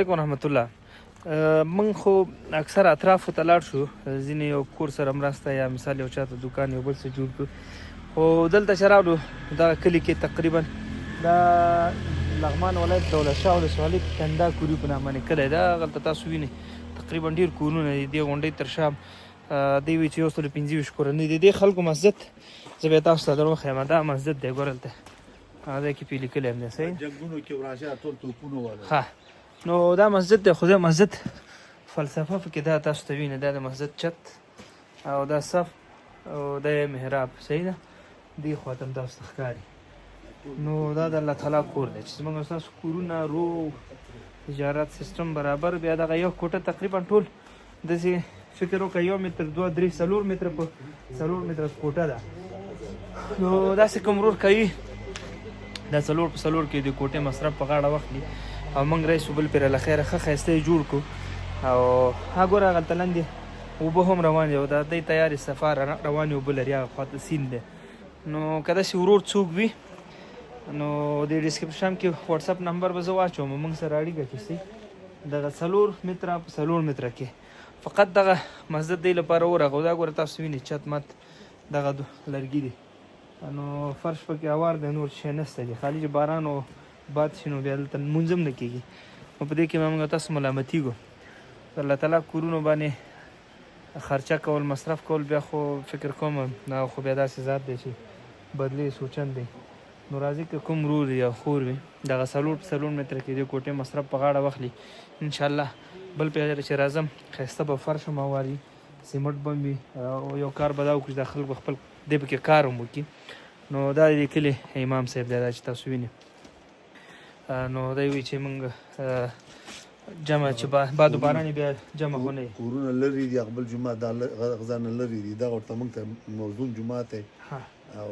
علیکم رحمت الله. من خو اکثر اطرافو ته لاړ شو، ځینې یو کور سره مرسته یا مثال یو چاته دکان یو بل څه جوړ کړو، خو دلته چې راغلو دغه کلي کې تقریبا دا لغمان ولایت دولت شاه ولسوالۍ کندا کوري په نامه باندې کلی ده. هغلته تاسو وینئ تقریبا ډېر کورونه دي. دې غونډۍ تر شا دی وایي چې 125 کورنۍ دي. دې خلکو مسجد زه به تاسو ته در وښیم. دا مسجد دی، ګوره هلته هغه ځای کې پې لیکلی هم دی. صحیح جنګونو کې ورانشه ټول توپونه والا. ها نو دا مسجد دی، خو دا مسجد فلسفه پکې دا تاسو ته وینئ. دا د مسجد چت او دا صف او دا محراب. صحیح ده، دې خوا ته هم تاسو ته ښکاري. نو دا د الله تعالی کور دی چې زموږ ستاسو کورونه روغ تجارت سیستم برابر. بیا دغه یو کوټه تقریبا ټول داسې فکر وکړه 1 متر 2 3 4 متره په 4 متره کوټه ده. نو داسې کوم ورور کوي دا 4 په 4 کې د کوټې مصرف په غاړه واخلي او موږ رئیس بل پرې له خیره ښه ښایسته یې جوړ کړو. او ګوره هغلته لاندې اوبه هم روان دي او دا دی تیارې صفا روانې اوبه لري، هغه خواته سیند دی. نو که داسې ورور څوک وي نو د ډسکرپشن کې واتساپ نمبر به زه واچوم، موږ سره اړیکه کیسئ. دغه 4 متره په 4 متره کې فقط دغه مسجد دی لپاره ورغو. دا ګوره تاسو وینئ چت مت دغه لرګي دي، نو فرش پکې هوار دی، نور شی نشته دي. خالي چې باران او باد شي نو بیا دلته لمونځ هم نه کېږي. نو په دې کې به موږ تاسو ملامتېږو. الله تعالی کورونو باندې خرچه کول مصرف کول بیا خو فکر کوم دا خو بیا داسې ذات دی چې بدلې سوچن دی. نو راځي که کوم ورور یا خور وي دغه 4 متره کې د کوټې مصرف په غاړه واخلي انشاءالله. بل پې چې راځم ښایسته به فرش هم هواري، سیمټ به هم وي او یو کار به دا وکړي چې دا خلک به خپل دې پکې کار هم وکړي. نو دا د کلي امام صاحب دی، دا چې تاسو وینئ. نو دی وایي چې موږ جمع چې باد و باران بیا جمع خو نه وي. کورونه لرې دي، خپل جومات دا غذا نه لرې دي. دا ورته موږ ته موزون جومات دی او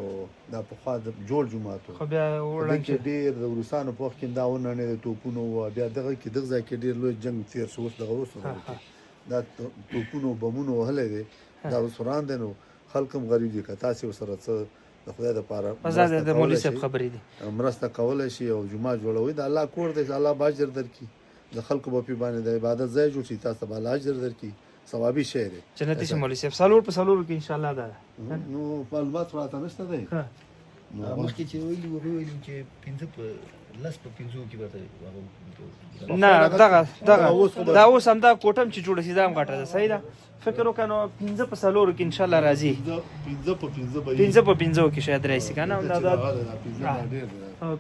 دا پخوا د جوړ جومات و، خو بیا ړنګ چې ډېر د روسانو په وخت کې دا ونړېد د توپونو وه. بیا دغه کې دغه ځای کې ډېر لوی جنګ تېر شو. اوس دغه اوس دا توپونو بمونو وهلی دی، دا اوس وران دی. نو خلک هم غریب دي. که تاسې ورسره څه د خدای دپاره د مولوي صاحب خبرې دي مرسته کولی شي او جومات جوړوئ، د الله کور دی، الله به اجر درکړي. د خلکو به پې باندې د عبادت ځای جوړ شي، تاسو ته به الله اجر درکړي، ثوابي شی دی. جنتي شي مولوي صاحب 4 په 4 کې انشاءالله. دا نو معلومات راته نشته دی. مخکې چې ویلي چې 15 په 10 په 15 کې به نه دغه دا اوس هم دا کوټم چې جوړه شي دا هم غټه ده. صحیح ده، فکر وکړه نو 15 په 4 کې انشاءالله راځي. 15 په 15 کې شاید راشي که نه. دا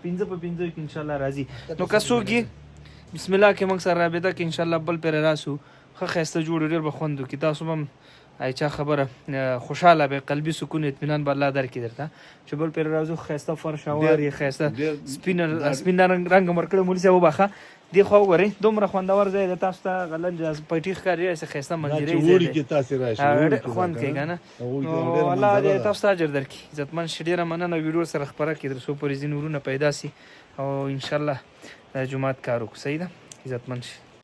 15 په 15 کې انشاءالله راځي. نو که څوک بسم الله کې موږ سره رابطه کې انشاءالله بل پرې راسو ښه ښایسته جوړ ډېر به خوند وکړي. تاسو هم چا خبره خوشحاله به قلبي سکون اطمینان به الله درکړي درته چې بل پرې راځو ښایسته فرش هوار یې ښایسته سپین رنګ ورکړی. مولي صاحب وبخښه دې خوا وګورئ دومره خوندور ځای دی. تاسو ته غلنج پټي ښکاري هسې ښایسته منظرې ځای دی، خوند کوي که نه. نو الله دې تاسو ته اجر درکړي. عزتمن شي ډېره مننه ویډیو سره خپره کړي تر څو پورې ځینې ورونه پیدا سي او انشاءالله جومات کار وکړو. صحیح ده، عزتمن شي.